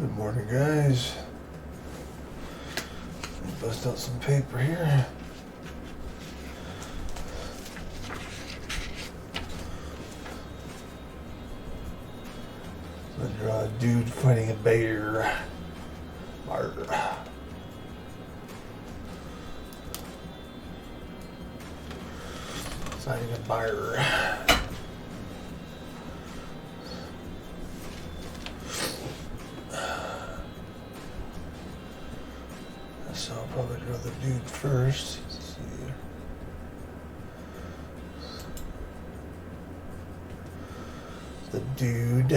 Good morning, guys. Bust out some paper here. I'm gonna draw a dude fighting a bear. Arr. Fighting a bear. So I'll probably draw the dude first. Let's see here. The dude.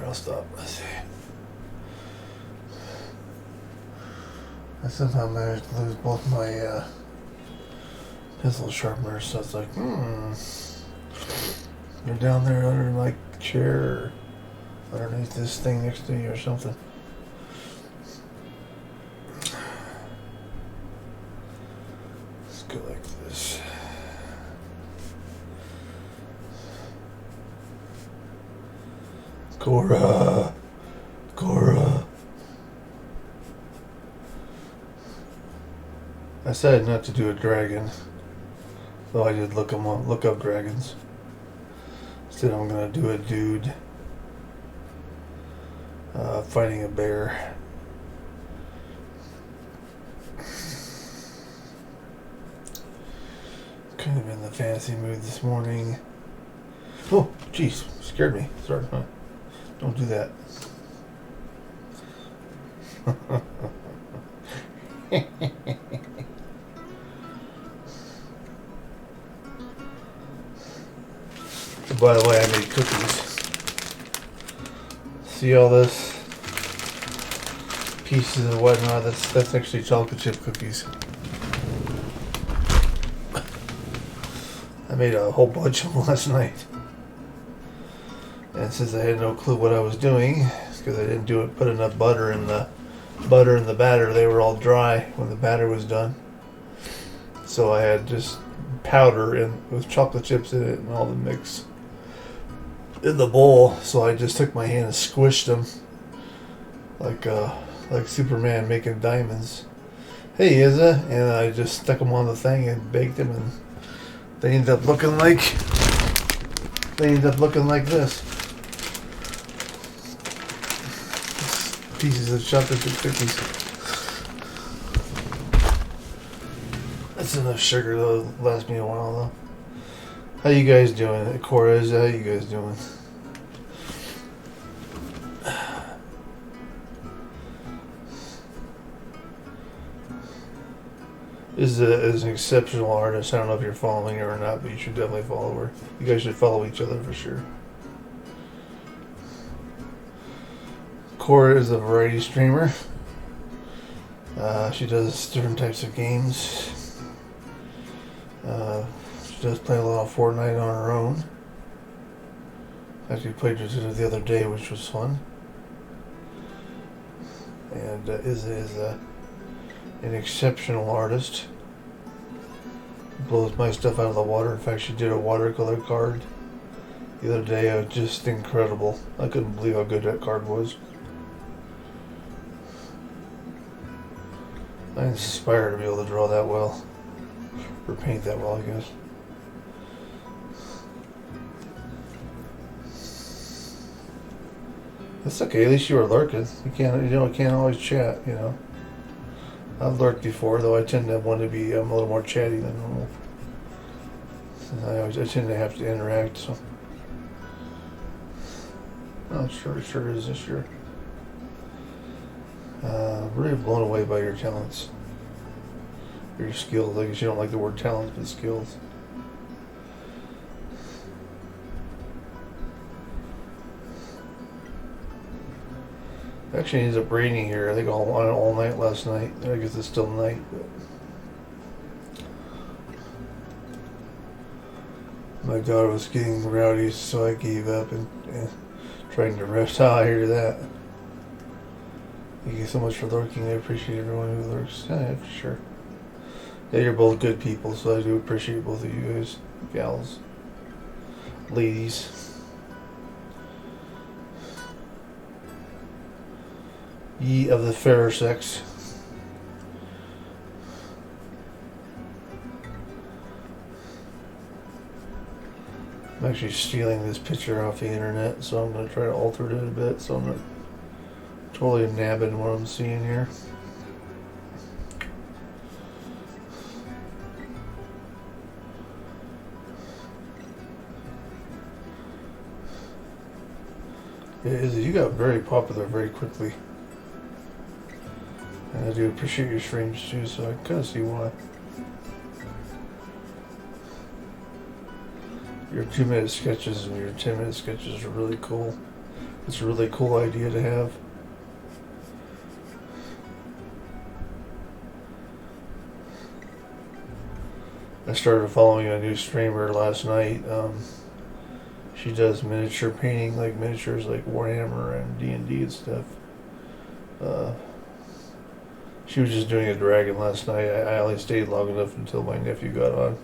I'll stop. Let's see. I somehow managed to lose both my pencil sharpeners, so it's like, they're down there under my chair or underneath this thing next to you or something. Let's go like this. Cora. I said not to do a dragon, though I did look up dragons. Instead, I'm gonna do a dude fighting a bear. Kind of in the fantasy mood this morning. Oh, jeez, scared me. Sorry, huh? Don't do that. By the way, I made cookies. See all this pieces and whatnot? That's actually chocolate chip cookies. I made a whole bunch of them last night. And since I had no clue what I was doing, because I didn't put enough butter in the batter, they were all dry when the batter was done. So I had just powder with chocolate chips in it and all the mix in the bowl. So I just took my hand and squished them like Superman making diamonds. Hey, Izza, and I just stuck them on the thing and baked them, and they ended up looking like this. Pieces of chocolate chip cookies. That's enough sugar though. It'll last me a while though. How you guys doing? Cora, how you guys doing? Is an exceptional artist. I don't know if you're following her or not, but you should definitely follow her. You guys should follow each other for sure. Cora is a variety streamer. She does different types of games. She does play a lot of Fortnite on her own. Actually played with it the other day, which was fun. And is an exceptional artist. Blows my stuff out of the water. In fact, she did a watercolor card the other day. It was just incredible. I couldn't believe how good that card was. I'm inspired to be able to draw that well. Or paint that well, I guess. That's okay, at least you were lurking. You can't always chat, you know. I've lurked before, though I tend to want to be a little more chatty than normal. I tend to have to interact, so. Oh, sure is, sure. Really blown away by your talents. Your skills. I guess you don't like the word talents, but skills. Actually, ended up raining here. I think all night last night. I guess it's still night. But My daughter was getting rowdy, so I gave up and trying to rest. Ah, I hear that. Thank you so much for lurking. I appreciate everyone who lurks. Yeah, for sure. Yeah, you're both good people, so I do appreciate both of you guys, gals, ladies. Ye of the fairer sex. I'm actually stealing this picture off the internet, so I'm going to try to alter it a bit so I'm not totally nabbing what I'm seeing here. Yeah, Izzy, you got very popular very quickly. And I do appreciate your streams too, so I kind of see why. Your 2-minute sketches and your 10-minute sketches are really cool. It's a really cool idea to have. I started following a new streamer last night. She does miniature painting, like miniatures like Warhammer and D&D and stuff. She was just doing a dragon last night. I only stayed long enough until my nephew got on.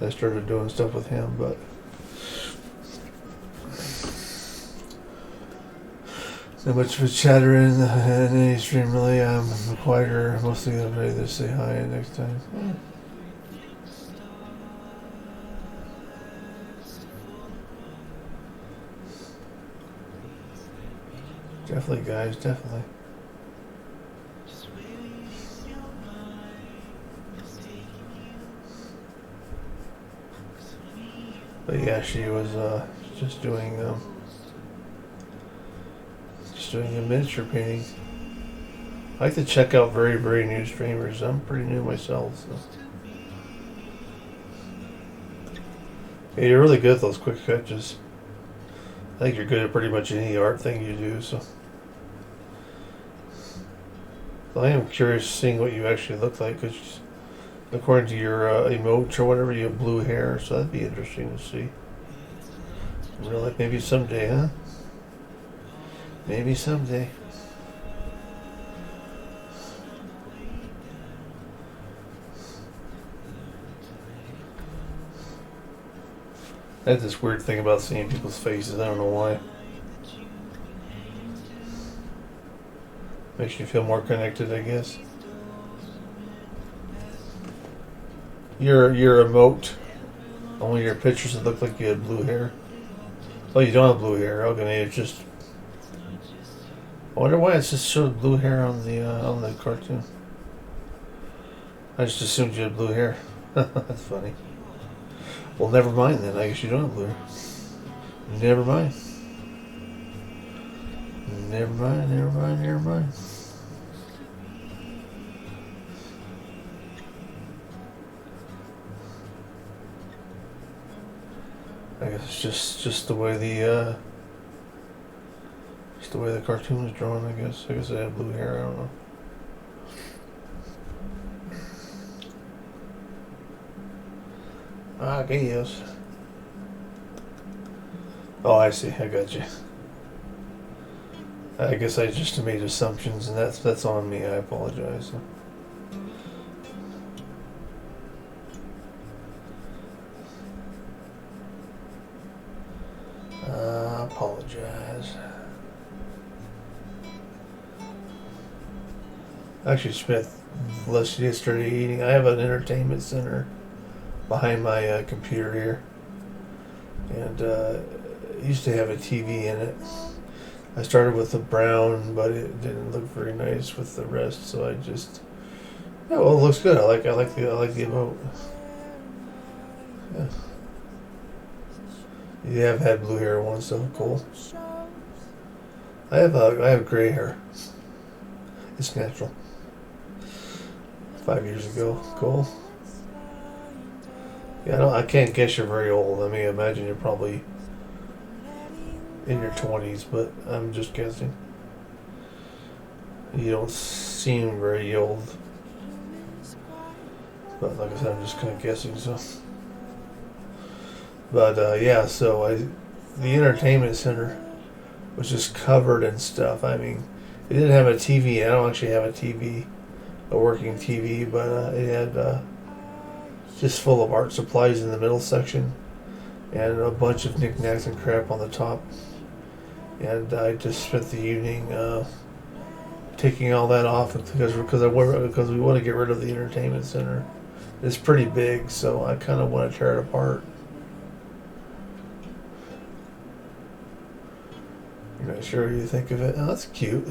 I started doing stuff with him, but not much of a chatter in any stream really. I'm quieter. Mostly I'm ready to say hi next time. Definitely, guys, definitely. But yeah, she was just doing a miniature painting. I like to check out very, very new streamers. I'm pretty new myself, so. Yeah, you're really good at those quick sketches. I think you're good at pretty much any art thing you do, so. I am curious seeing what you actually look like, because according to your emotes or whatever, you have blue hair, so that'd be interesting to see. Real life, maybe someday, huh? Maybe someday. I have this weird thing about seeing people's faces. I don't know why. Makes you feel more connected, I guess. Your emote. Only your pictures that look like you had blue hair. Oh, you don't have blue hair. Okay, it's just. I wonder why it just showed blue hair on the cartoon. I just assumed you had blue hair. That's funny. Well, never mind then. I guess you don't have blue hair. Never mind. Never mind, never mind, never mind. I guess it's just the way the cartoon is drawn. I guess I have blue hair. I don't know. I guess. Oh, I see. I got you. I guess I just made assumptions, and that's on me. I apologize. Apologize. I actually spent less yesterday eating. I have an entertainment center behind my computer here, and it used to have a TV in it. I started with the brown, but it didn't look very nice with the rest, so I just. Yeah, well, it looks good. I like the emote. Yeah. You have had blue hair once, so cool. I have gray hair. It's natural. 5 years ago, cool. Yeah, I can't guess you're very old. I mean, I imagine you're probably in your 20s, but I'm just guessing. You don't seem very old. But like I said, I'm just kind of guessing, so. But yeah, so the entertainment center was just covered in stuff. I mean, it didn't have a TV. I don't actually have a TV, a working TV, but it had just full of art supplies in the middle section, and a bunch of knickknacks and crap on the top. And I just spent the evening taking all that off because we want to get rid of the entertainment center. It's pretty big, so I kind of want to tear it apart. You're not sure what you think of it? Oh, that's cute.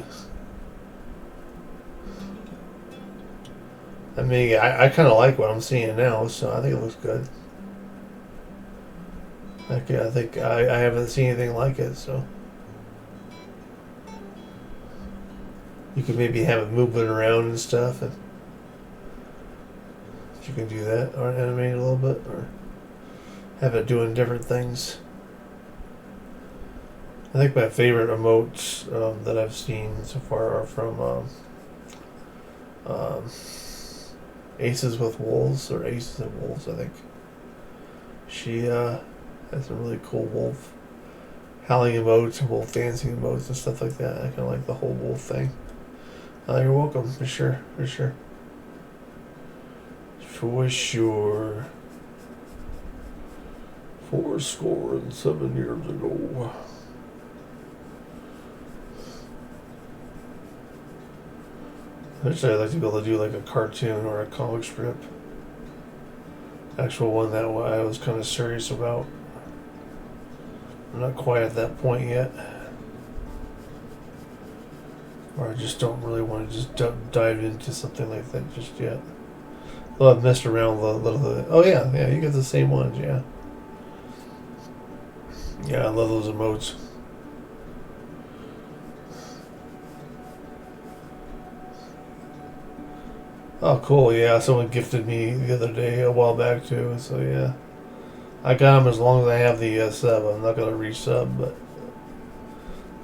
I mean, I kind of like what I'm seeing now, so I think it looks good. I think I haven't seen anything like it, so you could maybe have it moving around and stuff, and if you can do that, or animate it a little bit, or have it doing different things. I think my favorite emotes that I've seen so far are from Aces with Wolves, or Aces and Wolves, I think. She has some really cool wolf howling emotes and wolf dancing emotes and stuff like that. I kind of like the whole wolf thing. You're welcome, for sure, for sure. For sure. 7 years ago. Eventually, I'd like to be able to do like a cartoon or a comic strip. Actual one that I was kind of serious about. I'm not quite at that point yet. Or I just don't really want to just dive into something like that just yet. Well, I've messed around a little bit. Oh yeah, you get the same ones, yeah. Yeah, I love those emotes. Oh, cool. Yeah, someone gifted me the other day, a while back too. So yeah, I got them as long as I have the sub. I'm not gonna resub, but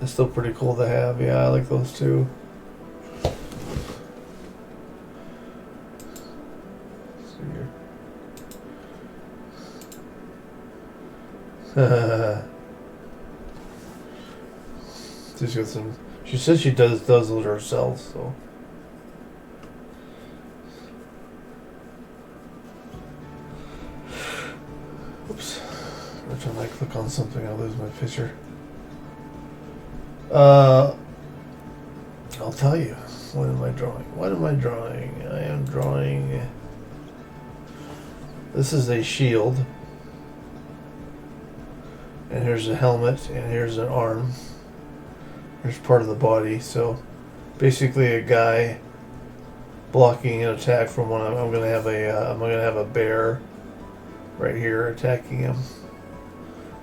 it's still pretty cool to have. Yeah, I like those too. Let's see here. She's got some. She says she does those herself, so. Oops. Every time I click on something, I lose my picture. I'll tell you. What am I drawing? What am I drawing? I am drawing. This is a shield. And here's a helmet, and here's an arm. Here's part of the body. So basically, a guy blocking an attack from one. I'm gonna have a bear right here attacking him.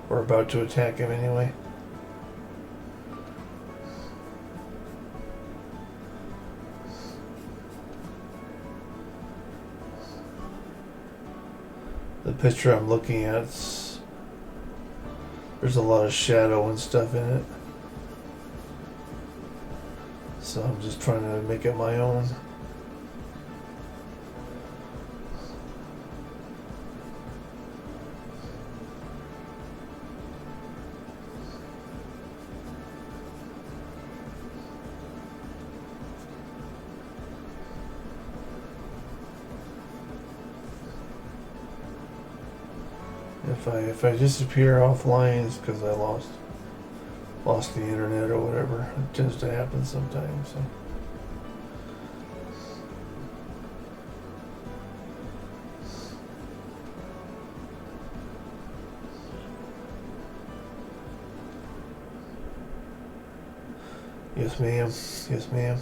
We're about to attack him anyway. The picture I'm looking at, there's a lot of shadow and stuff in it. So I'm just trying to make it my own. If I disappear offline, it's because I lost the internet or whatever. It tends to happen sometimes. So. Yes, ma'am. Yes, ma'am.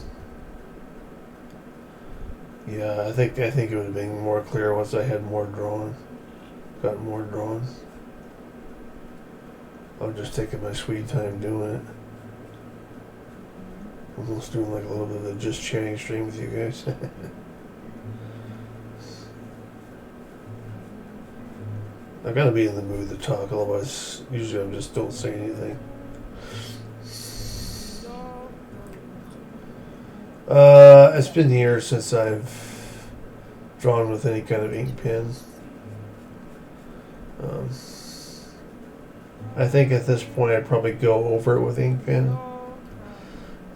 Yeah, I think it would have been more clear once I had more drawn. Got more drawn. I'm just taking my sweet time doing it. Almost doing like a little bit of a just chatting stream with you guys. I gotta be in the mood to talk, otherwise usually I just don't say anything. It's been years since I've drawn with any kind of ink pen. I think at this point I'd probably go over it with ink pen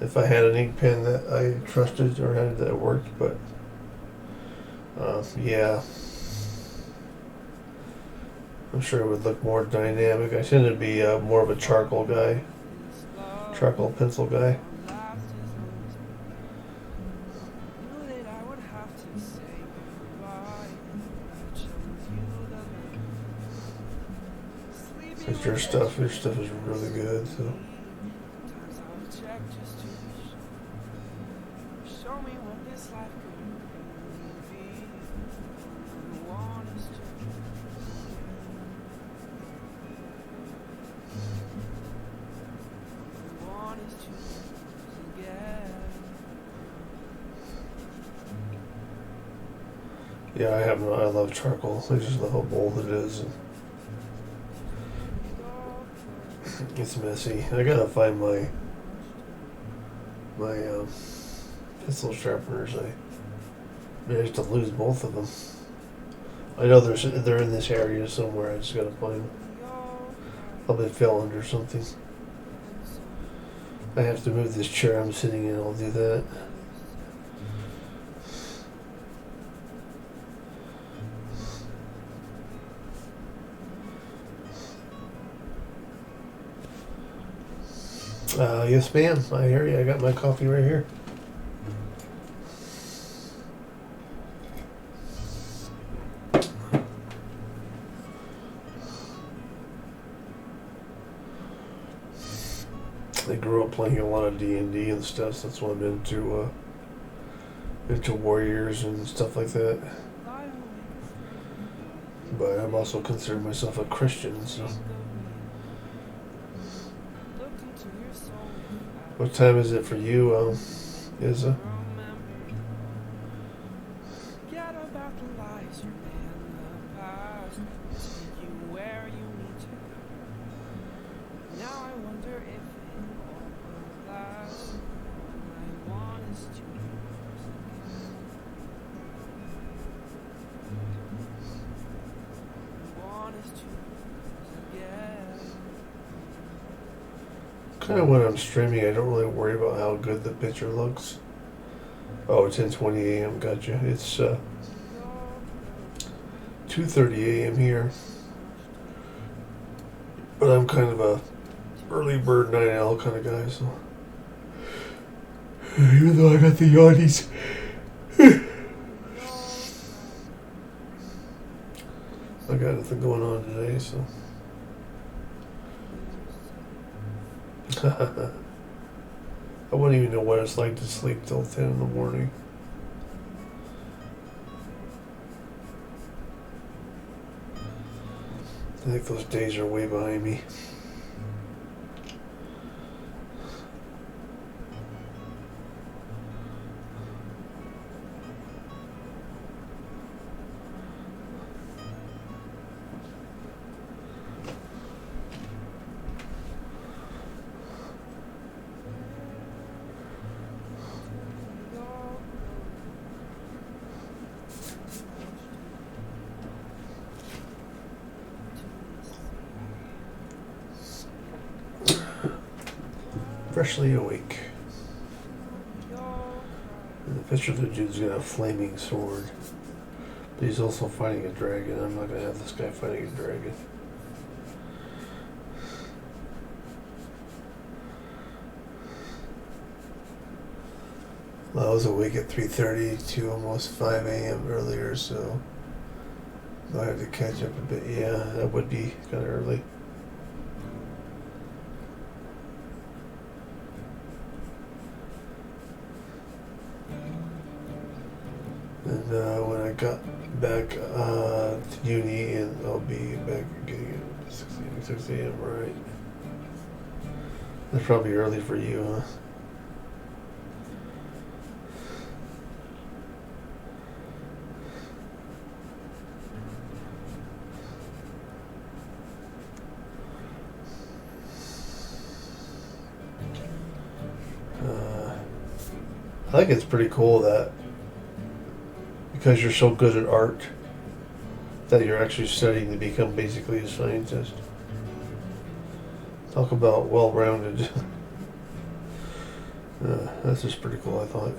if I had an ink pen that I trusted or had that worked. But yeah, I'm sure it would look more dynamic. I tend to be more of a charcoal guy, charcoal pencil guy. Cause your stuff is really good. So. Yeah, I love charcoal. I just love how bold it is. And it's messy. I gotta find my pencil sharpeners. I managed to lose both of them. I know they're in this area somewhere. I just gotta find them. Probably fell under something. I have to move this chair I'm sitting in. I'll do that. Yes, ma'am. I hear you. I got my coffee right here. I grew up playing a lot of D&D and stuff. So that's why I'm into warriors and stuff like that. But I'm also considered myself a Christian. So. What time is it for you, Izza? Kind of when I'm streaming, I don't really worry about how good the picture looks. Oh, it's 10:20 a.m. Gotcha. It's 2:30 a.m. here, but I'm kind of a early bird night owl kind of guy. So even though I got the yawnies, I got nothing going on today. So. I wouldn't even know what it's like to sleep till 10 in the morning. I think those days are way behind me. Freshly awake. In the picture, the dude's got a flaming sword, but he's also fighting a dragon. I'm not gonna have this guy fighting a dragon. Well, I was awake at 3:30 to almost 5 a.m. earlier, so I had to catch up a bit. Yeah, that would be kind of early. And when I got back to uni, and I'll be back again at 6 a.m. Right? That's probably early for you, huh? I think it's pretty cool that because you're so good at art that you're actually studying to become basically a scientist. Talk about well-rounded. That's just pretty cool, I thought.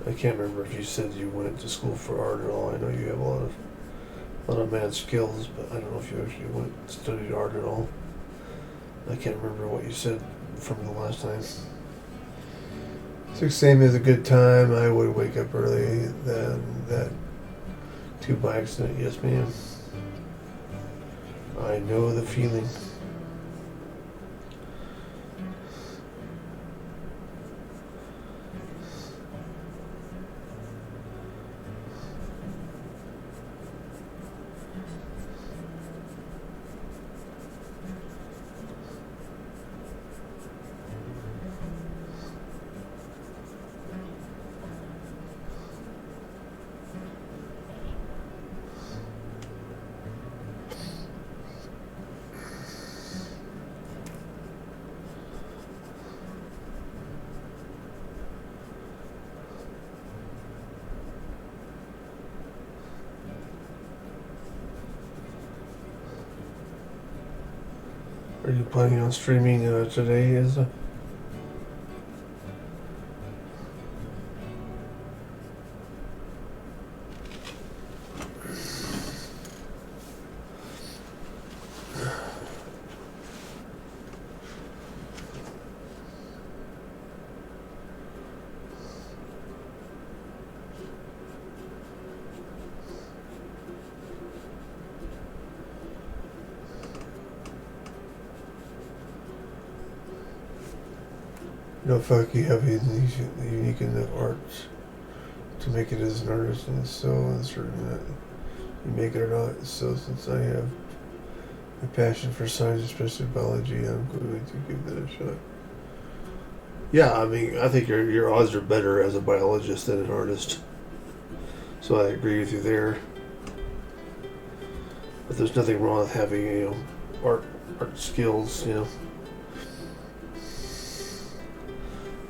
I can't remember if you said you went to school for art at all. I know you have a lot of mad skills, but I don't know if you actually went and studied art at all. I can't remember what you said from the last time. 6 a.m. is a good time. I would wake up early. Then that tube by accident. Yes, ma'am. I know the feeling. Are you planning on streaming today? You know, fuck, you have a unique enough art to make it as an artist, and it's so uncertain that you make it or not. So, since I have a passion for science, especially biology, I'm going to give that a shot. Yeah, I mean, I think your odds are better as a biologist than an artist. So I agree with you there. But there's nothing wrong with having, art skills,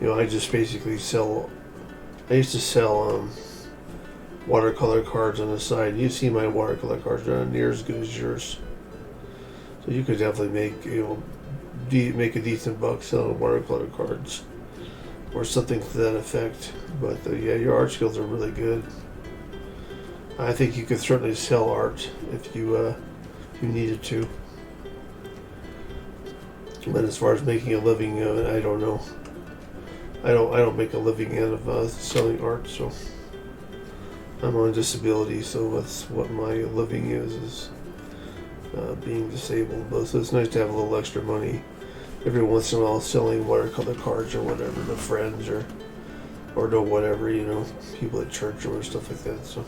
I just basically I used to sell watercolor cards on the side. You see my watercolor cards, they're not near as good as yours. So you could definitely make a decent buck selling watercolor cards. Or something to that effect. But yeah, your art skills are really good. I think you could certainly sell art if you needed to. But as far as making a living, I don't know. I don't make a living out of selling art, so I'm on disability, so that's what my living is being disabled. But so it's nice to have a little extra money every once in a while selling watercolor cards or whatever to friends or to whatever, people at church or stuff like that. So.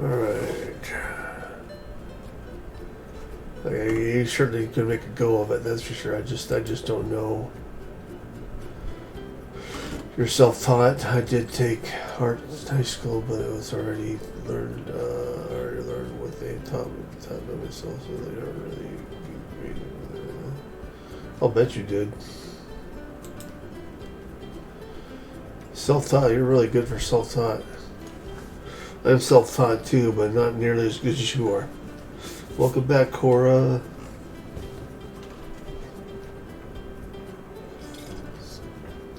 All right. You certainly could make a go of it, that's for sure. I just don't know. You're self-taught. I did take art in high school, but it was already learned what they taught me myself, so they don't really agree with it. I'll bet you did. Self-taught, you're really good for self-taught. I'm self-taught too, but not nearly as good as you are. Welcome back, Cora.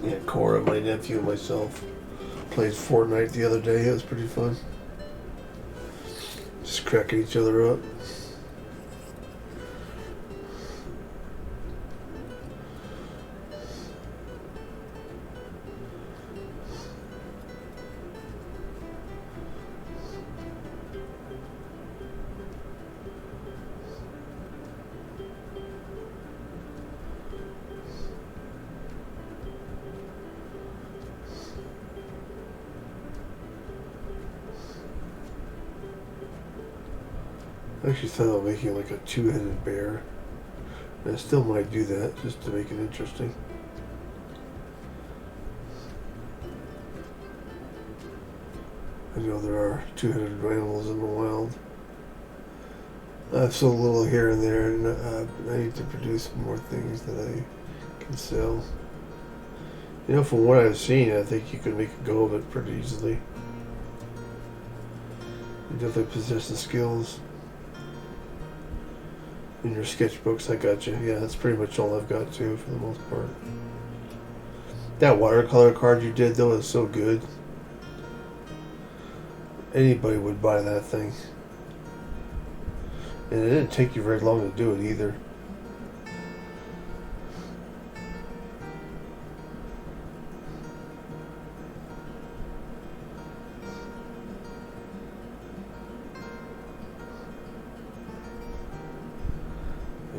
Yeah, Cora, my nephew, and myself played Fortnite the other day. It was pretty fun. Just cracking each other up. I actually thought about making like a two-headed bear. And I still might do that just to make it interesting. I know there are 200 animals in the wild. I have so little here and there, and I need to produce more things that I can sell. You know, from what I've seen, I think you can make a go of it pretty easily. You definitely possess the skills. In your sketchbooks, I got you. Yeah, that's pretty much all I've got too, for the most part. That watercolor card you did, though, is so good. Anybody would buy that thing. And it didn't take you very long to do it either.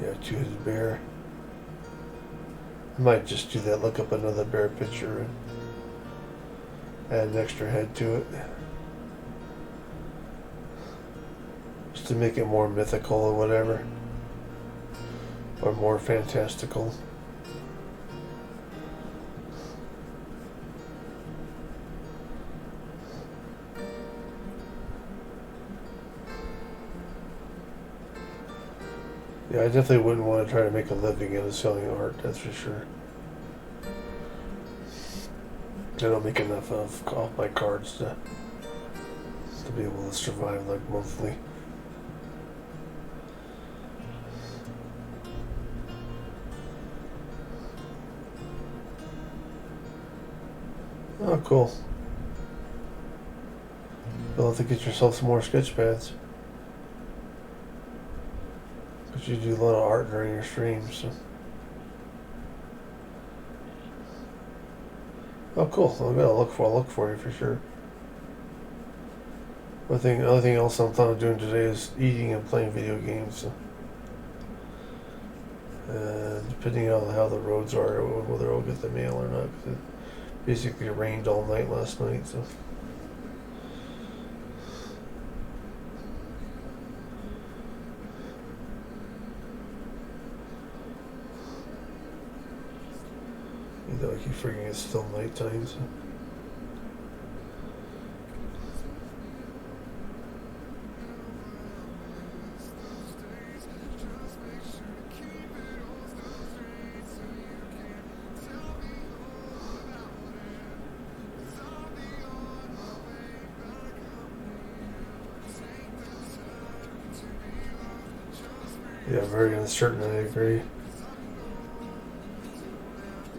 Yeah, two-headed bear. I might just do that, look up another bear picture and add an extra head to it. Just to make it more mythical or whatever. Or more fantastical. Yeah, I definitely wouldn't want to try to make a living out of selling art, that's for sure. I don't make enough off my cards to be able to survive like monthly. Oh, cool. You'll have to get yourself some more sketch pads. Because you do a lot of art during your streams. So. Oh, cool. I'm gonna look for you for sure. Other thing else I'm thought of doing today is eating and playing video games. So. Depending on how the roads are, whether I'll get the mail or not. It basically rained all night last night, so. You know, I keep forgetting it's still nighttime, so. Yeah, very uncertain, I agree.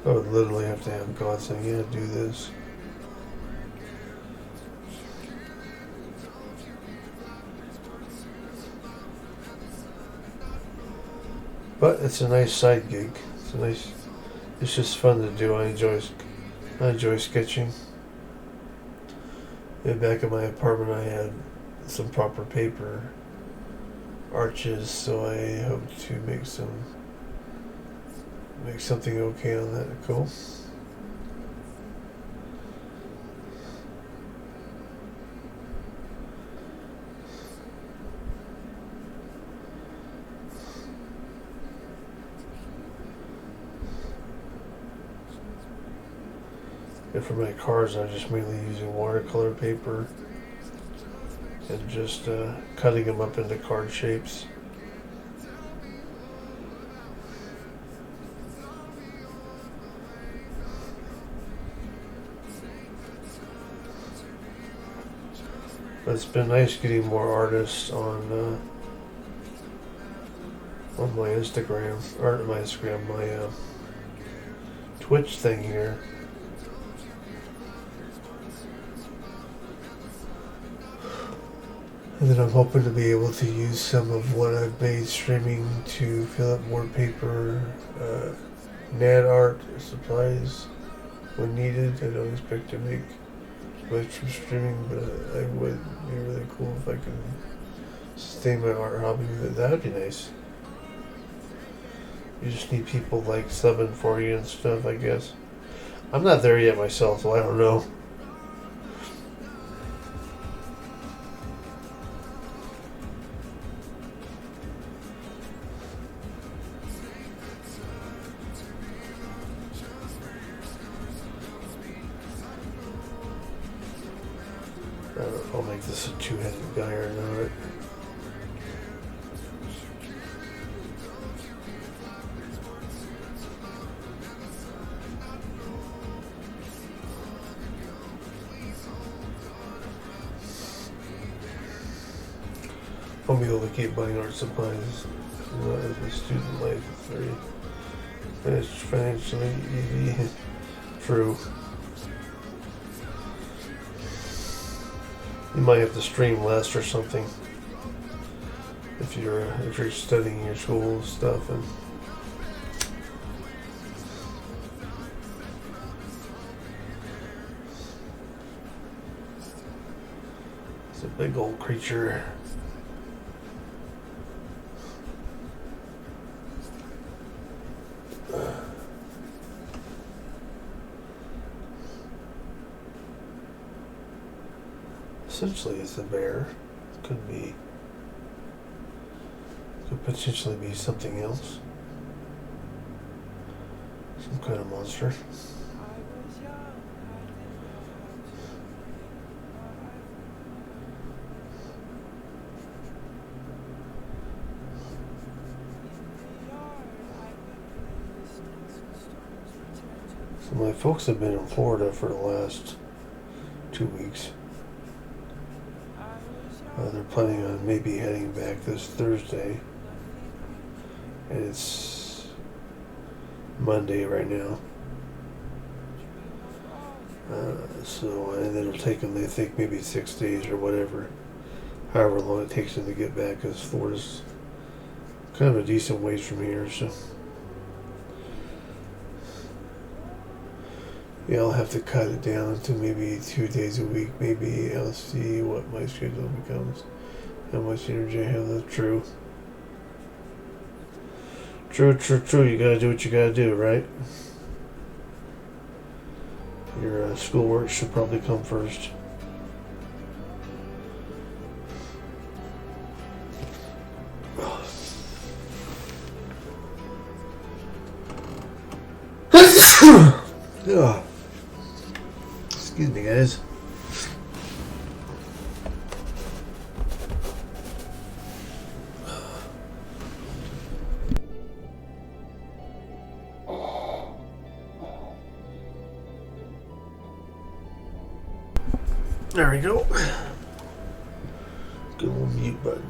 I would literally have to have God saying, yeah, do this. But it's a nice side gig. It's just fun to do. I enjoy sketching. And back in my apartment I had some proper paper arches, so I hope to make something okay on that. Cool. And for my cards, I'm just mainly using watercolor paper and just cutting them up into card shapes. But it's been nice getting more artists on my Instagram, or my Twitch thing here. And then I'm hoping to be able to use some of what I've made streaming to fill up more paper, NAD art supplies when needed. I don't expect to make much from streaming, but I would be really cool if I could sustain my art hobby. That would be nice. You just need people like subbing for you and stuff, I guess. I'm not there yet myself, so I don't know. I'll make this a two-headed gyre now, right? I'll be able to keep buying art supplies as a student life is very financially easy. True. You might have to stream less or something if you're studying your school stuff and it's a big old creature. Essentially, it's a bear. Could potentially be something else. Some kind of monster. So my folks have been in Florida for the last 2 weeks. They're planning on maybe heading back this Thursday. And it's Monday right now. And it'll take them, they think, maybe 6 days or whatever. However long it takes them to get back, because Florida's kind of a decent ways from here, so. Yeah, I'll have to cut it down to maybe 2 days a week. Maybe I'll see what my schedule becomes. How much energy I have. That's true. True. You gotta do what you gotta do, right? Your schoolwork should probably come first. Ugh. Excuse me, guys. There we go. Good little mute button.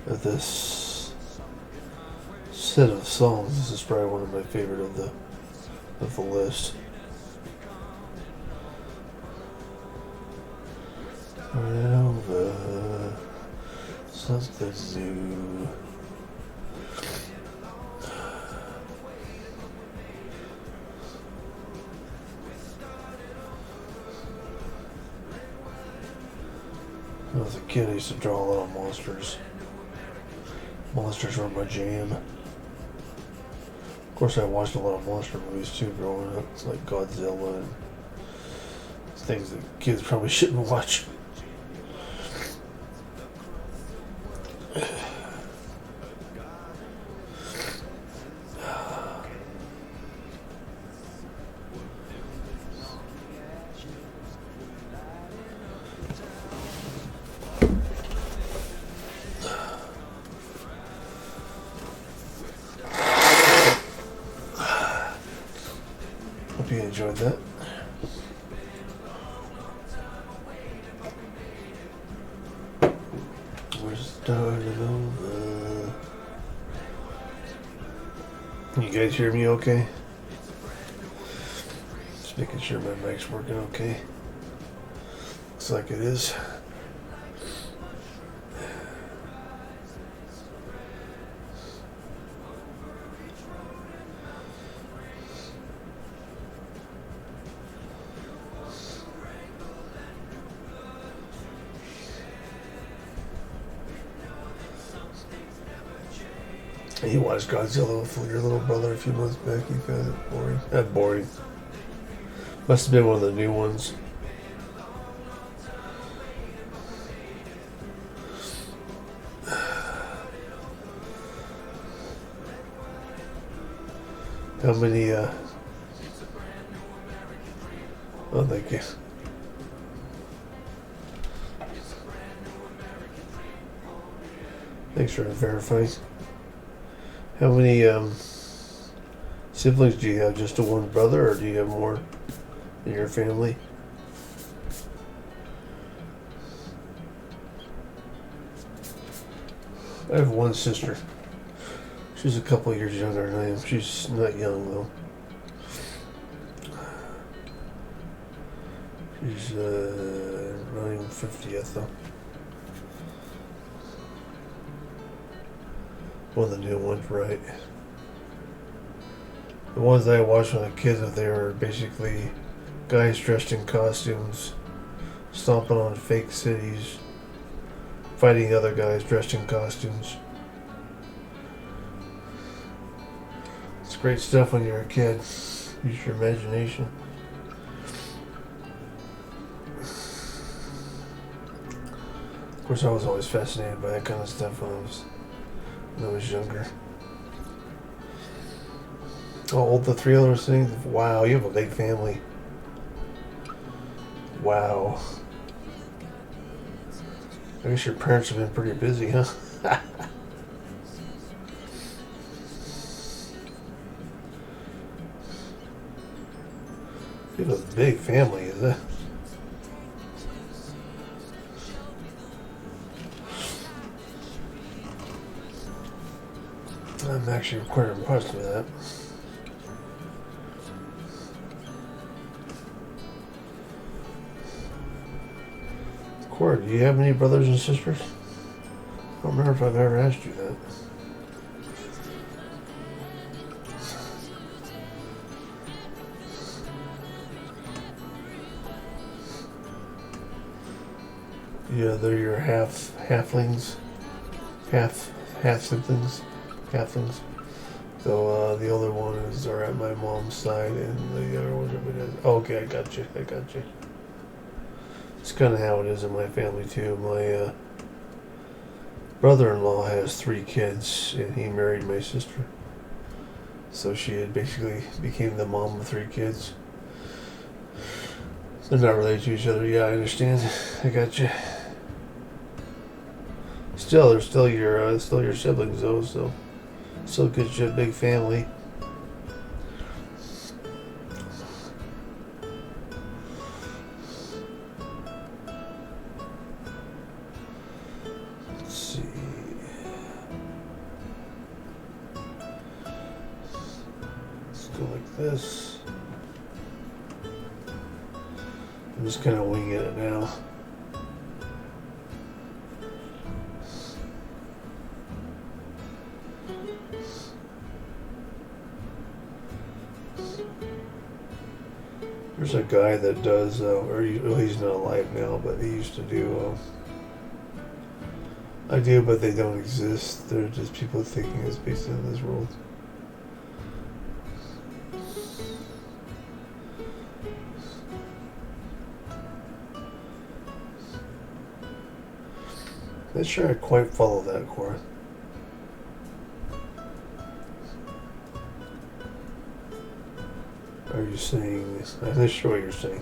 Of this set of songs, this is probably one of my favorite of the list. Over something new. When I was a kid, I used to draw a lot of monsters. Monsters were my jam. Of course, I watched a lot of monster movies too growing up. It's like Godzilla and things that kids probably shouldn't watch. Hope you enjoyed that. We're starting over. You guys hear me okay? Just making sure my mic's working okay. Looks like it is. You watched Godzilla with your little brother a few months back. You found it boring. Not boring. Must have been one of the new ones. How many, oh, thank you. Thanks for verifying. How many, siblings do you have? Just a one brother, or do you have more in your family? I have one sister. She's a couple years younger than I am. She's not young, though. She's not even 50 yet, though. One of the new ones, right? The ones that I watched when I was a kid, they were basically guys dressed in costumes, stomping on fake cities, fighting other guys dressed in costumes. It's great stuff when you're a kid. Use your imagination. Of course, I was always fascinated by that kind of stuff when I was younger. How old the three others things? Wow, you have a big family. Wow. I guess your parents have been pretty busy, huh? You have a big family, is it? I'm actually quite impressed with that. Cora, do you have any brothers and sisters? I don't remember if I've ever asked you that. Yeah, they're your halflings, half siblings, halflings. So the older ones are at my mom's side, and the other ones are. Oh, okay, I got you. It's kind of how it is in my family too. My brother-in-law has 3 kids, and he married my sister. So she had basically became the mom of 3 kids. They're not related to each other. Yeah, I understand. I got you. Still, they're still your siblings though. So still gives you a big family. Let's see. Let's go like this. I'm just kind of winging it now. There's a guy that does, he's not alive now, but he used to do, I do, but they don't exist. They're just people thinking it's based in this world. Not sure I quite follow that, Cora. Are you saying this? I'm not sure what you're saying.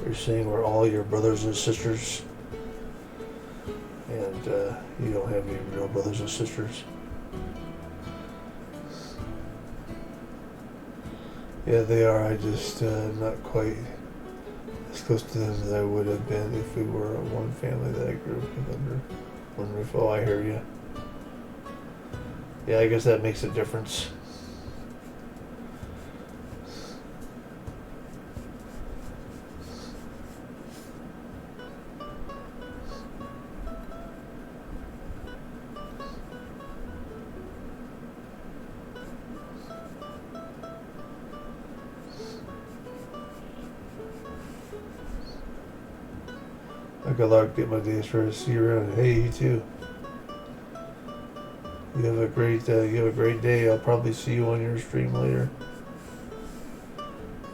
You're saying we're all your brothers and sisters, and you don't have any real brothers and sisters. Yeah, they are. I just not quite as close to them as I would have been if we were one family that I grew up with under one roof. Oh, I hear you. Yeah, I guess that makes a difference. I got luck. Get my days first. See you around. Hey, you too. You have a great day. I'll probably see you on your stream later.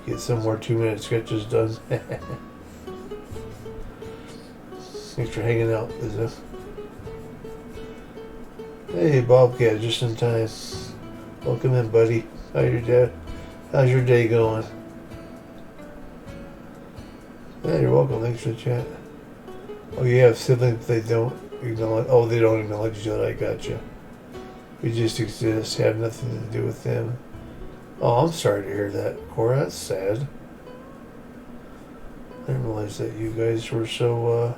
Get some more 2-minute sketches done. Thanks for hanging out, Lizzo. Hey, Bobcat, just in time. Welcome in, buddy. How's your day going? Yeah, you're welcome. Thanks for the chat. Oh, you have siblings, they don't acknowledge. Oh, they don't acknowledge each other. I gotcha. We just exist. Have nothing to do with them. Oh, I'm sorry to hear that, Cora. That's sad. I didn't realize that you guys were so.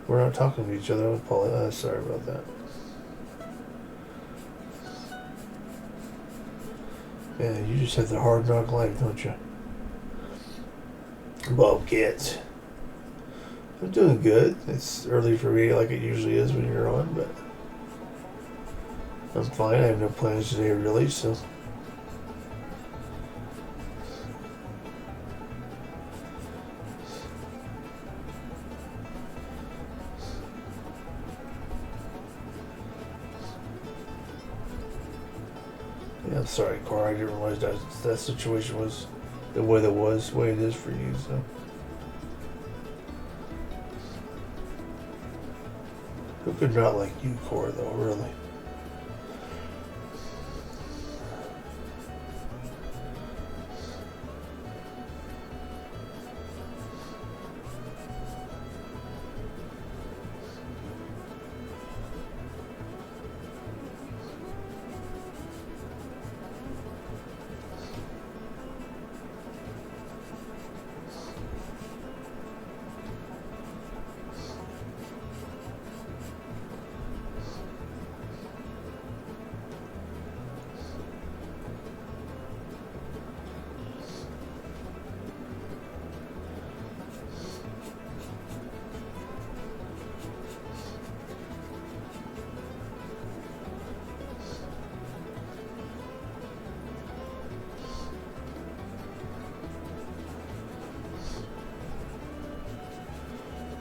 We're not talking to each other. I apologize. Sorry about that. Man, you just have the hard knock life, don't you? Bobcat. I'm doing good. It's early for me, like it usually is when you're on, but I'm fine. I have no plans today, really, so. Yeah, I'm sorry, Cora. I didn't realize that situation was the way it is for you, so. Who could not like you, Cora, though, really?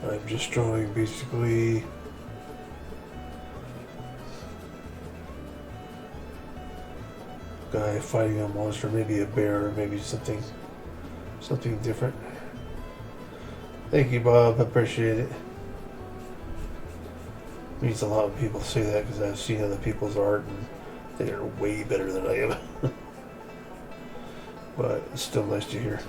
I'm just drawing basically a guy fighting a monster, maybe a bear, or maybe something different. Thank you, Bob. I appreciate it. It means a lot when people say that because I've seen other people's art and they are way better than I am. But it's still nice to hear.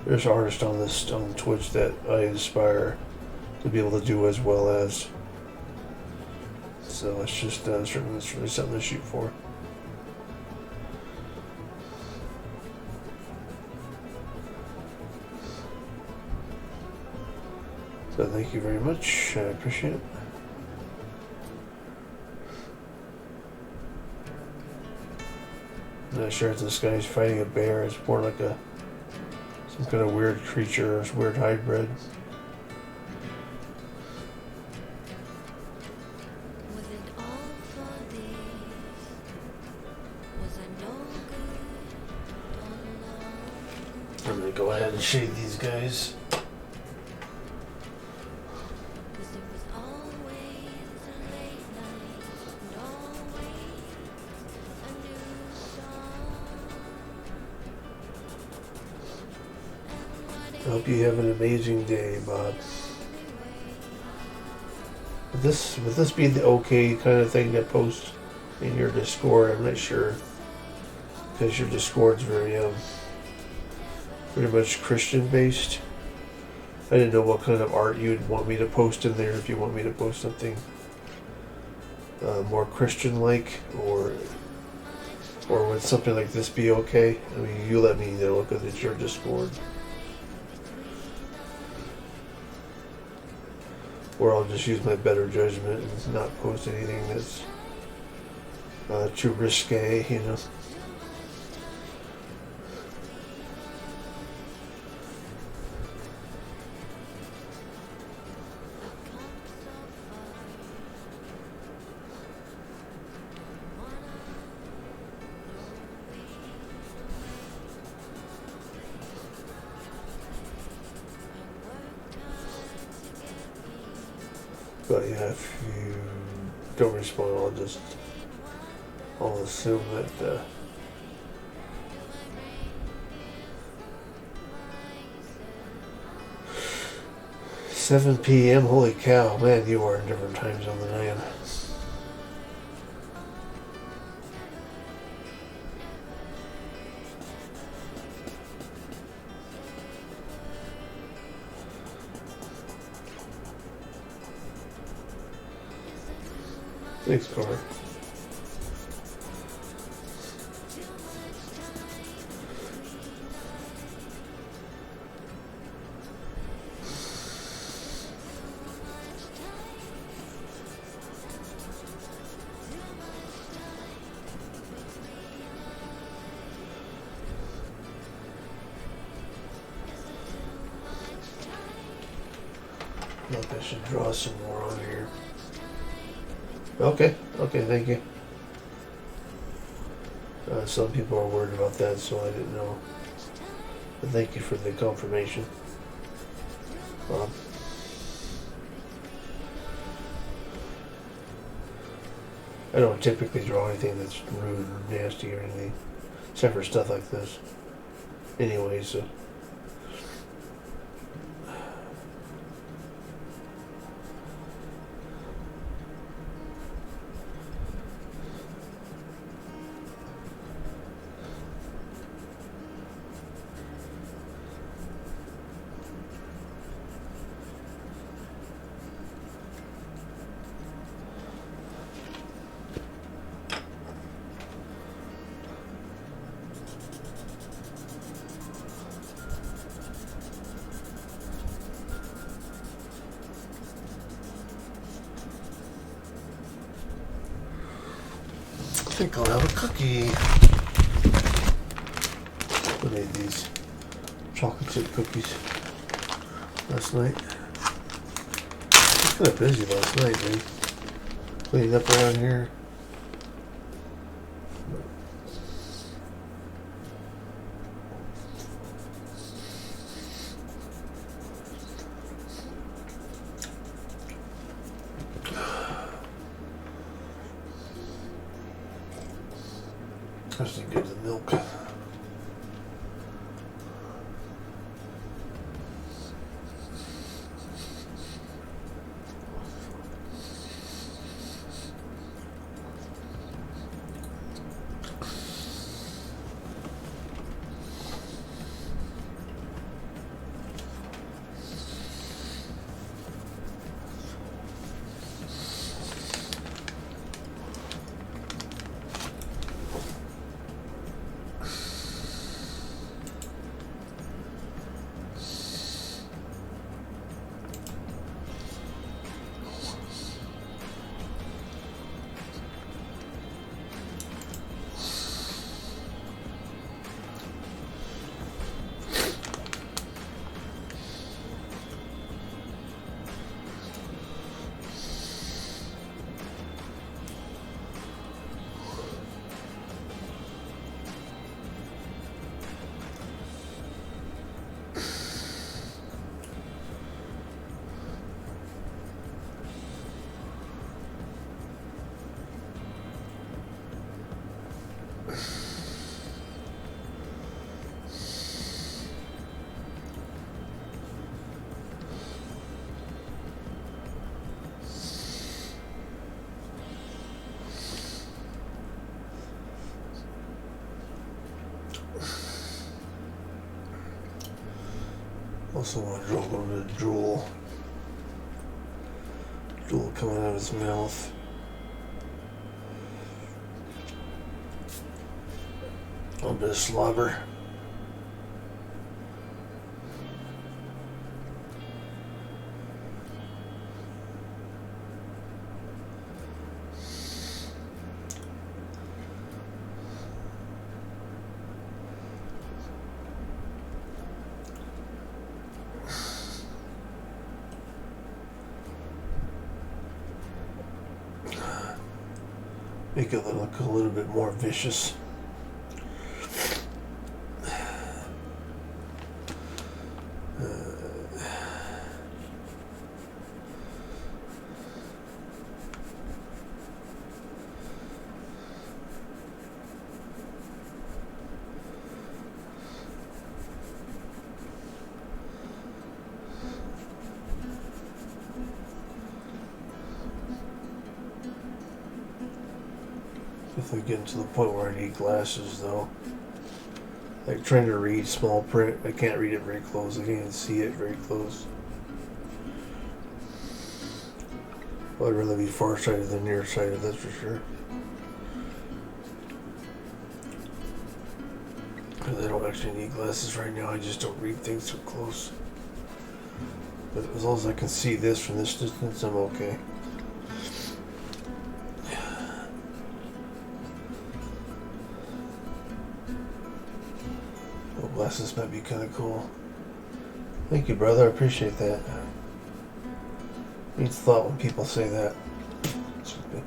There's artists on Twitch that I inspire to be able to do as well as. So it's just certainly it's really something to shoot for. So thank you very much. I appreciate it. I'm not sure if this guy's fighting a bear. It's more like some kind of weird creature or weird hybrid. I'm gonna go ahead and shade these guys. I hope you have an amazing day, Bob. Would this be the okay kind of thing to post in your Discord? I'm not sure, because your Discord's very pretty much Christian based. I didn't know what kind of art you'd want me to post in there. If you want me to post something more Christian-like, or would something like this be okay? I mean, you let me know because it's your Discord. Or I'll just use my better judgment and not post anything that's too risque, you know. But yeah, if you don't respond, I'll assume that 7 p.m. Holy cow, man, you are in different time zone than I am. Thanks, Connor. Look, I should draw some more on here. Okay, thank you. Some people are worried about that, so I didn't know. But thank you for the confirmation. I don't typically draw anything that's rude or nasty or anything, except for stuff like this. Anyway, so. I think I'll have a cookie. I made these chocolate chip cookies last night. I was kind of busy last night, man. Cleaning up around here. Just to get the milk. Also want to draw a little bit of drool. Drool coming out of his mouth. A little bit of slobber. Make it look a little bit more vicious. Definitely getting to the point where I need glasses though. Like trying to read small print, I can't read it very close. I can't even see it very close. Well, I'd rather be farsighted than nearsighted, that's for sure. Because I don't actually need glasses right now, I just don't read things so close. But as long as I can see this from this distance, I'm okay. Well, glasses might be kind of cool. Thank you, brother, I appreciate that. Means thought when people say that. Excuse me.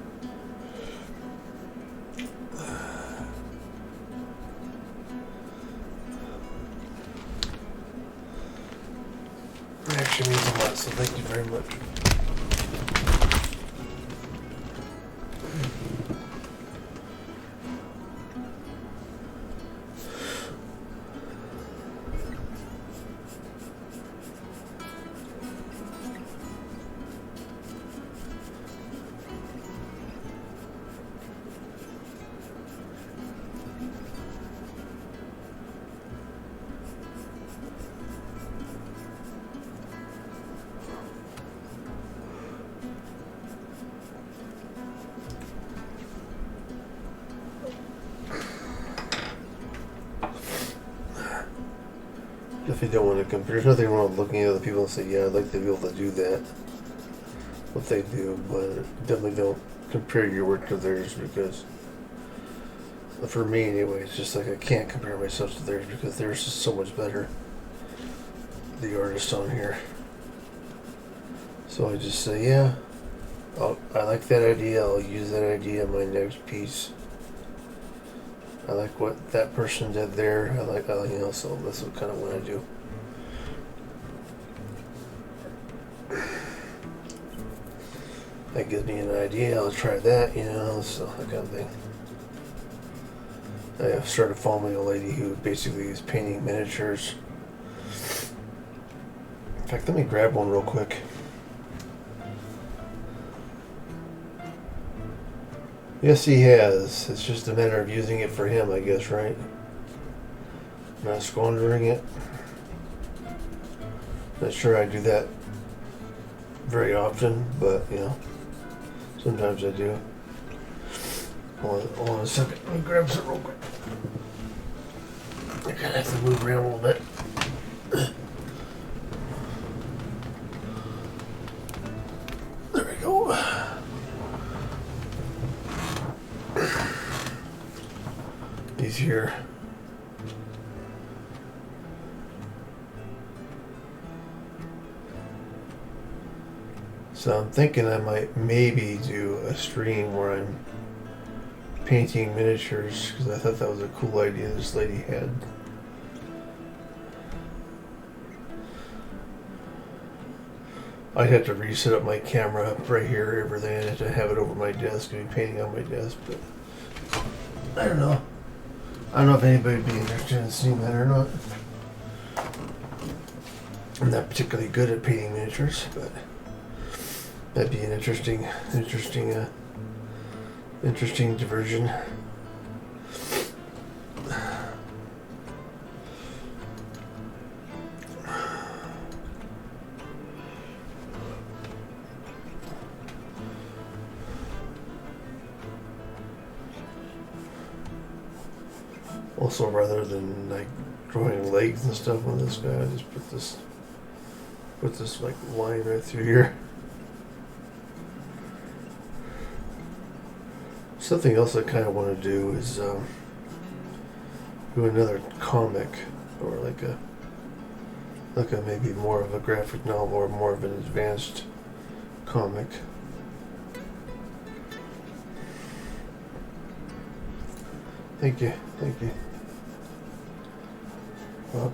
It actually means a lot, so thank you very much. If you don't want to compare, there's nothing wrong with looking at other people and say, yeah, I'd like to be able to do that. What they do, but definitely don't compare your work to theirs because, for me anyway, it's just like I can't compare myself to theirs because theirs is so much better. The artist on here. So I just say, yeah, I like that idea, I'll use that idea in my next piece. I like what that person did there. I like, you know, so that's what kind of what I do. That gives me an idea. I'll try that, you know, so that kind of thing. I started following a lady who basically is painting miniatures. In fact, let me grab one real quick. Yes, he has. It's just a matter of using it for him, I guess, right? Not squandering it. Not sure I do that very often, but, you know, sometimes I do. Hold on a second. Let me grab some real quick. I kind of have to move around a little bit. There we go. He's here. So I'm thinking I might maybe do a stream where I'm painting miniatures because I thought that was a cool idea this lady had. I'd have to reset up my camera up right here, everything. I'd have to have it over my desk and be painting on my desk, but I don't know. I don't know if anybody would be interested in seeing that or not. I'm not particularly good at painting miniatures, but that'd be an interesting diversion. Also, rather than like drawing legs and stuff on this guy, I just put this like line right through here. Something else I kind of want to do is do another comic, or like a maybe more of a graphic novel or more of an advanced comic. Thank you. Well,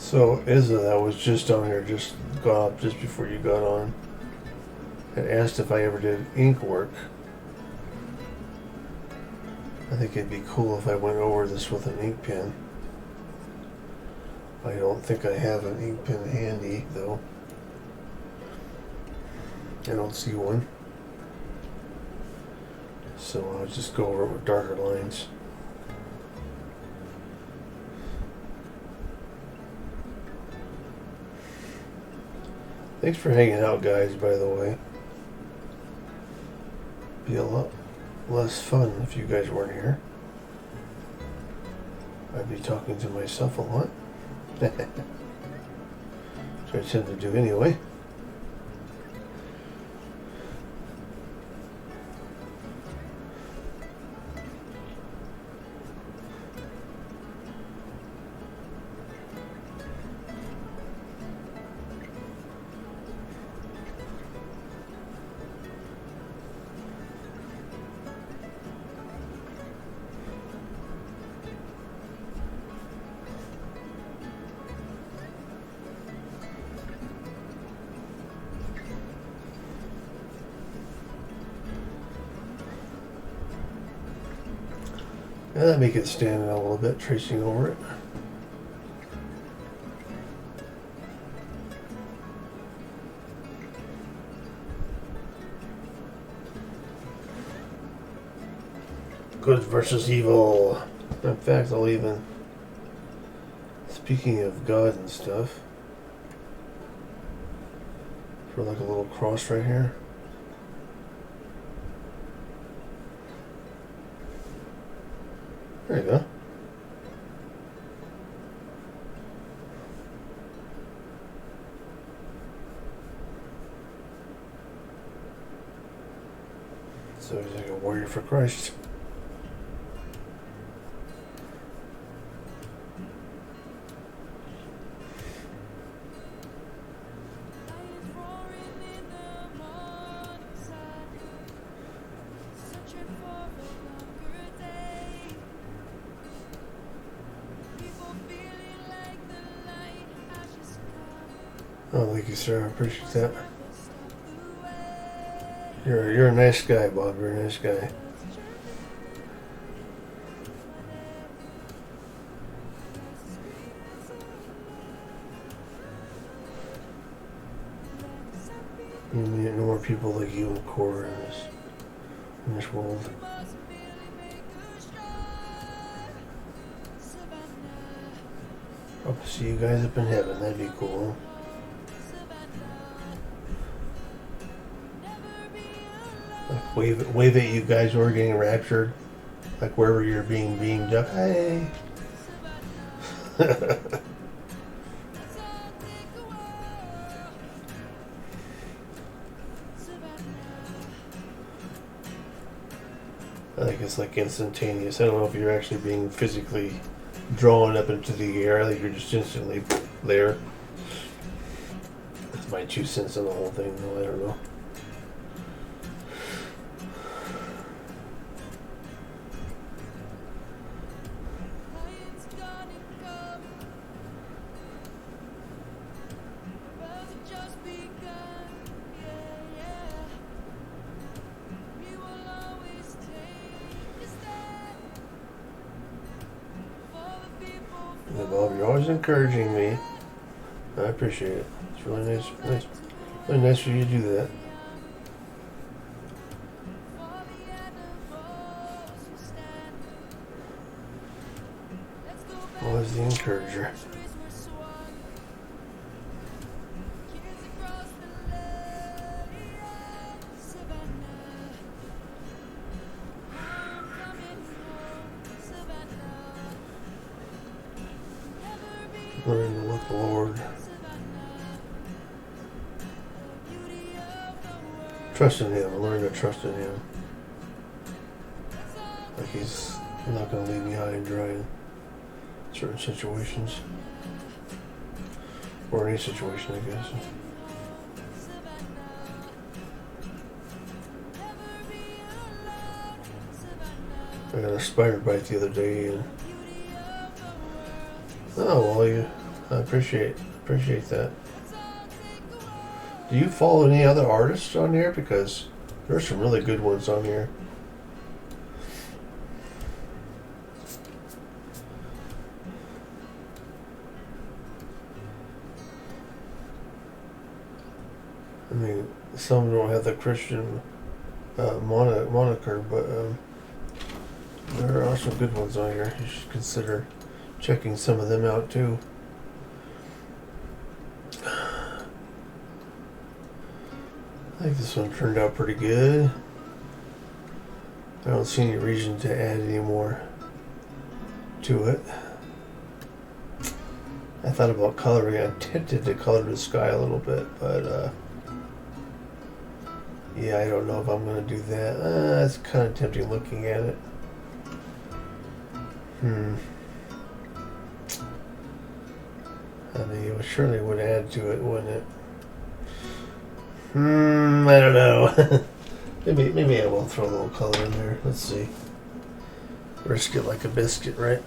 So Izza, that was just on here, just got up just before you got on, and asked if I ever did ink work. I think it'd be cool if I went over this with an ink pen. I don't think I have an ink pen handy, though. I don't see one. So I'll just go over it with darker lines. Thanks for hanging out, guys, by the way. Be a lot less fun if you guys weren't here. I'd be talking to myself a lot. Which I tend to do anyway. Yeah, that make it stand out a little bit, tracing over it. Good versus evil. In fact, I'll even, speaking of God and stuff, for like a little cross right here. There you go. So he's like a warrior for Christ. Oh, thank you, sir. I appreciate that. You're a nice guy, Bob. You're a nice guy. You need no more people like you and Cora in this world. Hope to see you guys up in heaven. That'd be cool. Like wave at you guys who are getting raptured, like wherever you're being beamed up. Hey. I think it's like instantaneous. I don't know if you're actually being physically drawn up into the air. I think you're just instantly there. That's my 2 cents on the whole thing, though. I don't know. Bob, you're always encouraging me. I appreciate it. It's really really nice for you to do that. Always the encourager. Learning to look the Lord. Trust in Him. Learn to trust in Him. Like He's not going to leave me high and dry in certain situations. Or any situation, I guess. I got a spider bite the other day, and oh well, I appreciate that. Do you follow any other artists on here? Because there's some really good ones on here. I mean, some don't have the Christian moniker, but there are some good ones on here. You should consider checking some of them out too. I think this one turned out pretty good. I don't see any reason to add any more to it. I thought about coloring. I tempted to color the sky a little bit, but yeah, I don't know if I'm going to do that. It's kind of tempting looking at it. I mean, it surely would add to it, wouldn't it? I don't know. maybe I will throw a little color in there. Let's see. Risk it like a biscuit, right?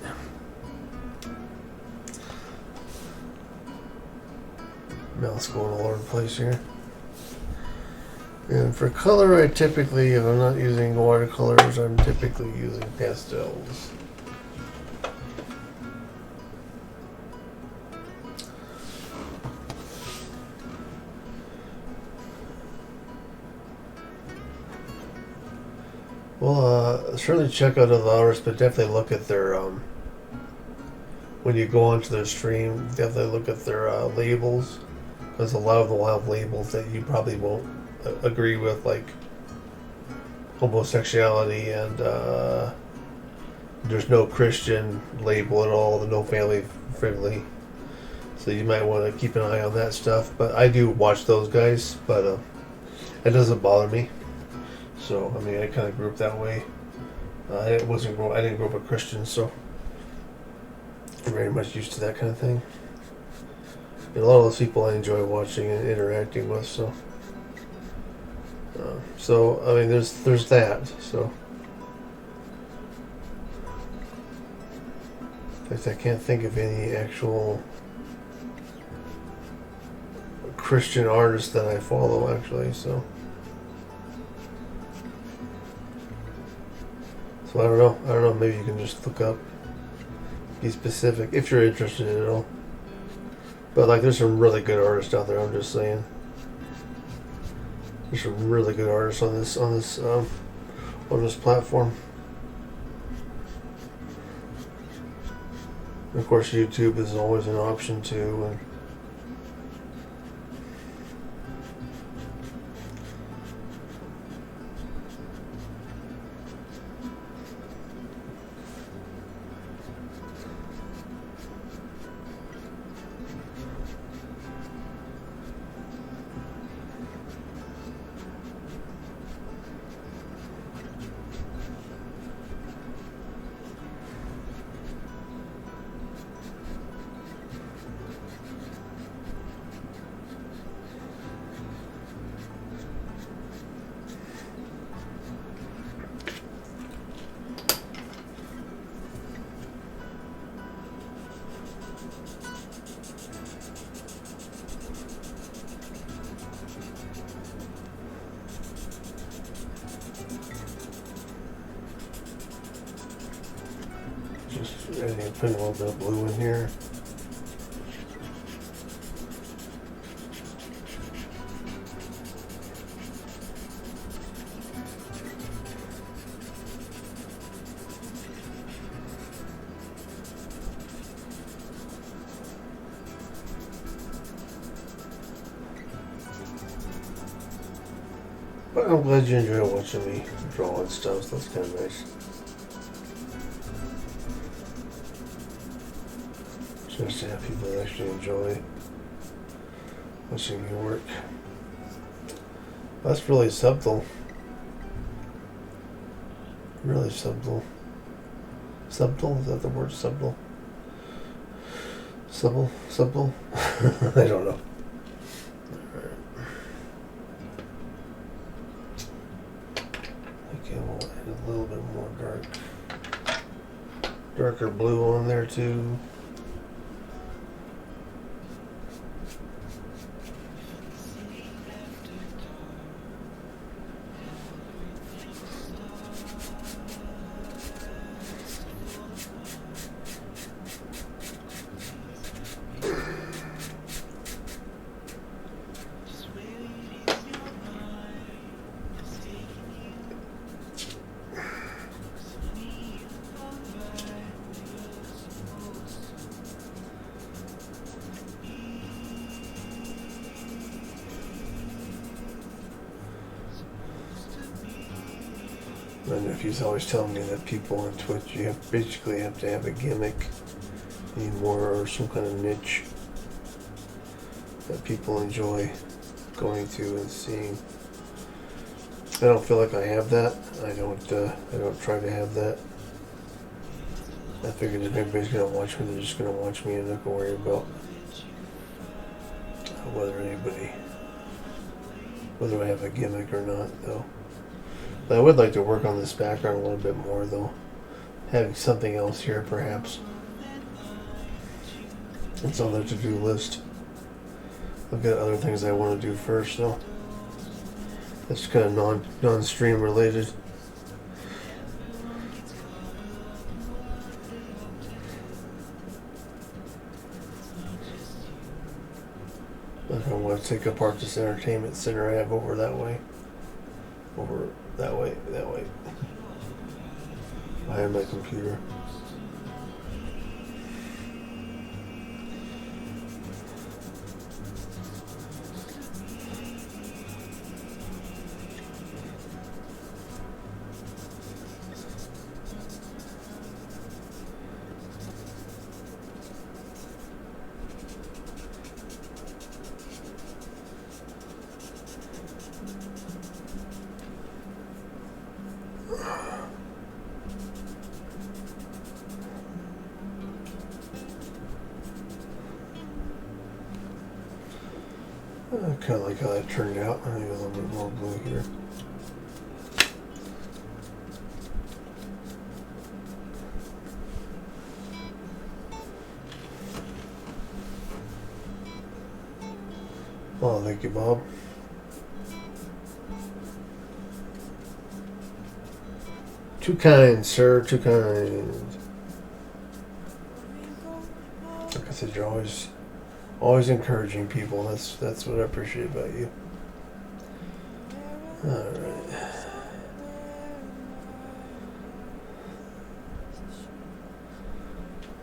Mouth's going all over the place here. And for color, I typically, if I'm not using watercolors, I'm typically using pastels. Well, certainly check out other artists, but definitely look at their, when you go onto their stream, definitely look at their labels. Because a lot of them will have labels that you probably won't agree with, like homosexuality, and there's no Christian label at all, no family friendly, so you might want to keep an eye on that stuff. But I do watch those guys, but it doesn't bother me. So I mean, I kind of grew up that way. I didn't grow up a Christian, so I'm very much used to that kind of thing. And a lot of those people I enjoy watching and interacting with, so. So I mean, there's that. So, in fact, I can't think of any actual Christian artists that I follow, actually. So I don't know. Maybe you can just look up, be specific if you're interested in it all. But like, there's some really good artists out there. I'm just saying. There's some really good artists on this platform. And of course, YouTube is always an option too. And put a little bit of blue in here. But I'm glad you enjoy watching me draw and stuff, so that's kind of nice. Just to have people that actually enjoy watching your work. That's really subtle. Really subtle. Subtle? Is that the word? Subtle? Subtle? I don't know. Okay, we'll add a little bit more darker blue on there too. My nephew's always telling me that people on Twitch, you basically have to have a gimmick anymore or some kind of niche that people enjoy going to and seeing. I don't feel like I have that. I don't try to have that. I figured if everybody's gonna watch me, they're just gonna watch me and not gonna worry about whether I have a gimmick or not, though. But I would like to work on this background a little bit more, though. Having something else here, perhaps. It's on the to-do list. I've got other things I want to do first, though. That's kind of non-stream related. Like I want to take apart this entertainment center I have over that way. Over that way. I have my computer. I kind of like how that turned out. I need a little bit more blue here. Oh, thank you, Bob. Too kind, sir. Too kind. Like I said, you're always encouraging people. That's what I appreciate about you. All right.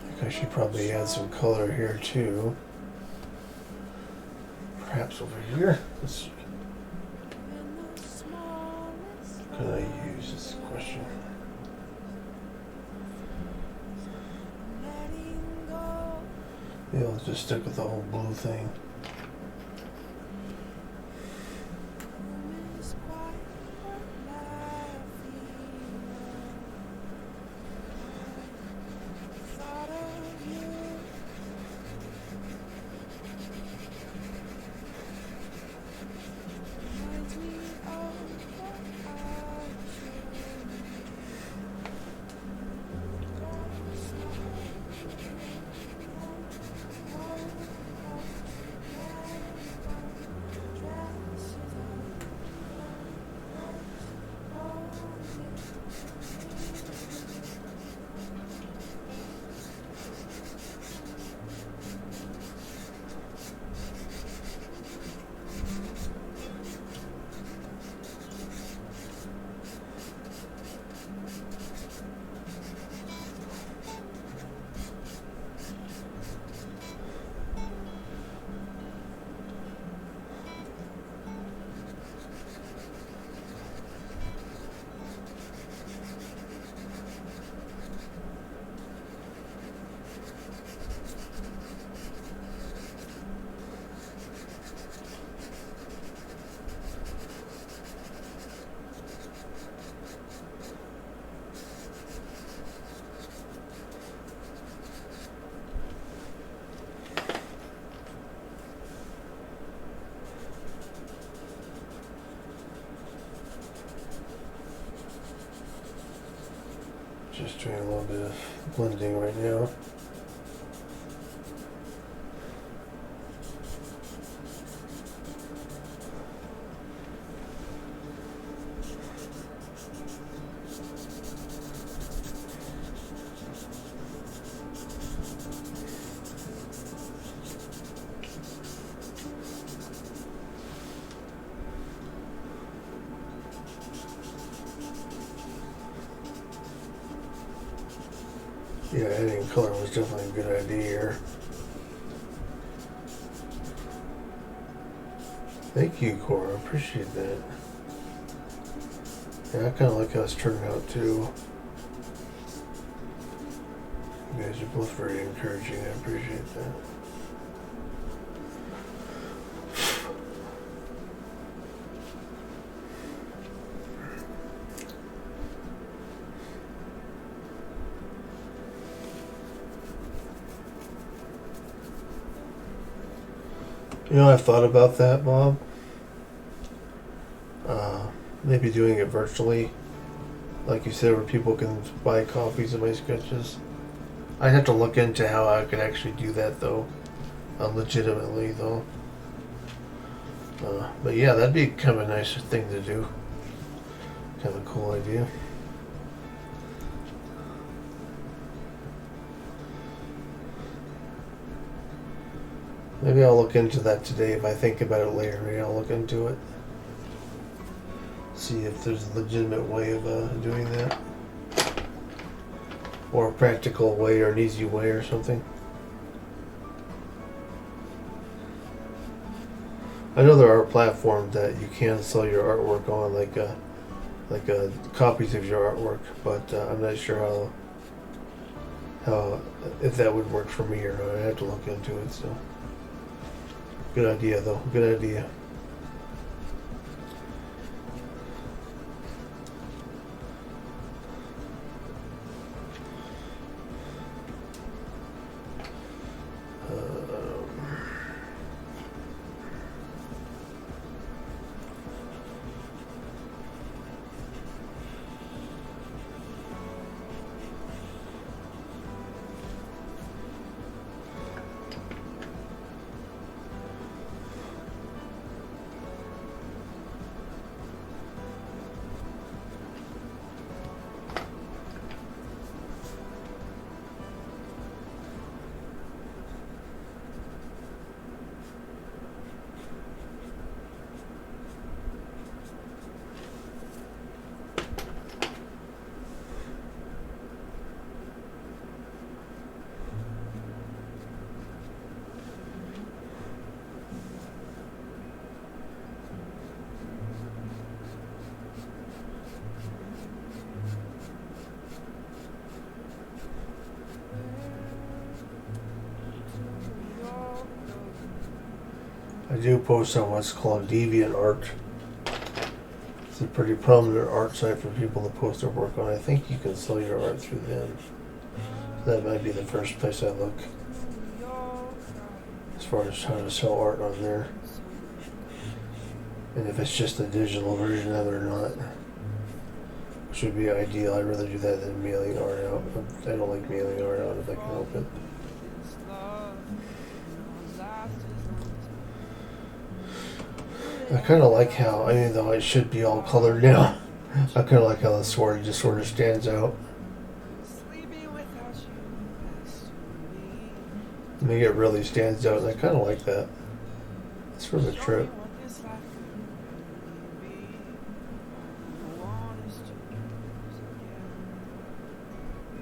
I think I should probably add some color here too. Perhaps over here. Let's see. What can I use? This question. Yeah, I'll just stick with the whole blue thing. Just doing a little bit of blending right now. Yeah, adding color was definitely a good idea here. Thank you, Cora. Appreciate that. Yeah, I kind of like how it's turning out too. You guys are both very encouraging. I appreciate that. You know, I've thought about that, Bob. Maybe doing it virtually, like you said, where people can buy copies of my sketches. I'd have to look into how I could actually do that, though, legitimately, though. But yeah, that'd be kind of a nice thing to do. Kind of a cool idea. Maybe I'll look into that today. If I think about it later, maybe I'll look into it. See if there's a legitimate way of doing that. Or a practical way or an easy way or something. I know there are platforms that you can sell your artwork on, like copies of your artwork, but I'm not sure how if that would work for me or not. I have to look into it. So, good idea though. Good idea. I do post on what's called DeviantArt. It's a pretty prominent art site for people to post their work on. I think you can sell your art through them. That might be the first place I look as far as how to sell art on there. And if it's just a digital version of it or not, which would be ideal. I'd rather do that than mailing art out. I don't like mailing art out if I can help it. I kind of like how, I mean, though it should be all colored now, I kind of like how the sword just sort of stands out. I mean, it really stands out, and I kind of like that. It's sort of a trip.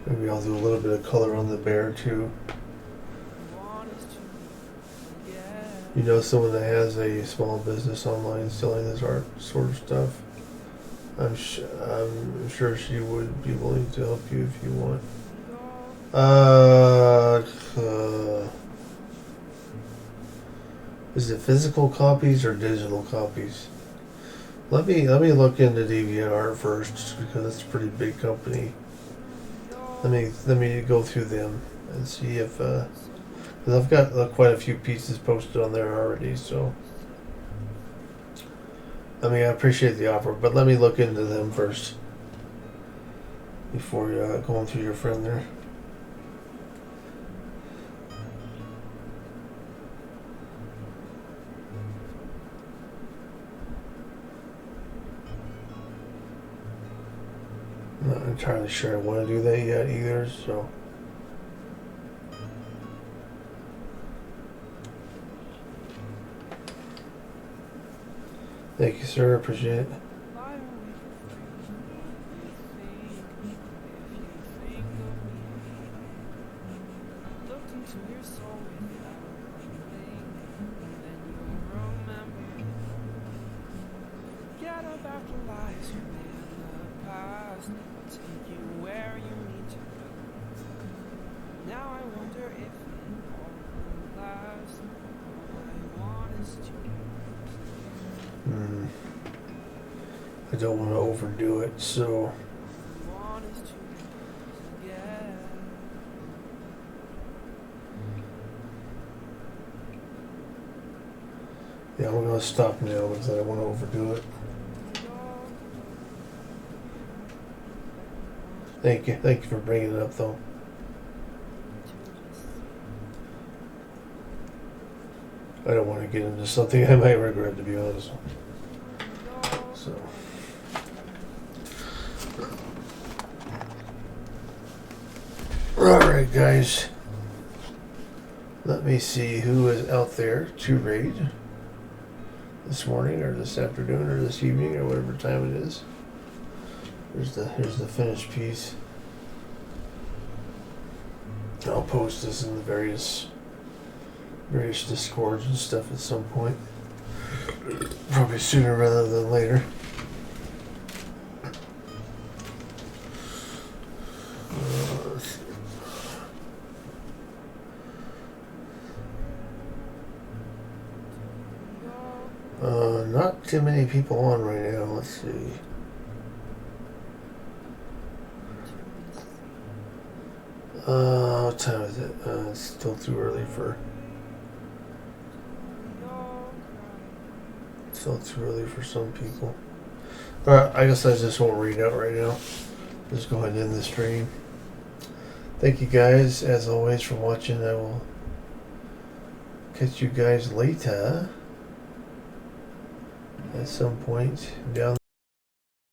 Maybe I'll do a little bit of color on the bear too. You know someone that has a small business online selling this art sort of stuff? I'm sure she would be willing to help you if you want. Is it physical copies or digital copies? Let me look into DeviantArt first, just because it's a pretty big company. Let me go through them and see if. Because I've got quite a few pieces posted on there already, so. I mean, I appreciate the offer, but let me look into them first before going through your friend there. I'm not entirely sure I want to do that yet either, so. Thank you, sir. Appreciate it. past. I'll take you where you need to go. Now I wonder if it all will last. All I want is to. I don't want to overdo it, so All I want is to be together. yeah, I'm gonna stop now because I don't want to overdo it. Thank you for bringing it up, though. I don't want to get into something I might regret, to be honest. So, all right, guys. Let me see who is out there to raid this morning, or this afternoon, or this evening, or whatever time it is. Here's the finished piece. I'll post this in the various discords and stuff at some point. Probably sooner rather than later. Let's see. Not too many people on right now. Let's see. What time is it? It's still too early for. Still too early for some people. Alright, I guess I just won't read out right now. Just go ahead and end the stream. Thank you guys, as always, for watching. I will catch you guys later. At some point down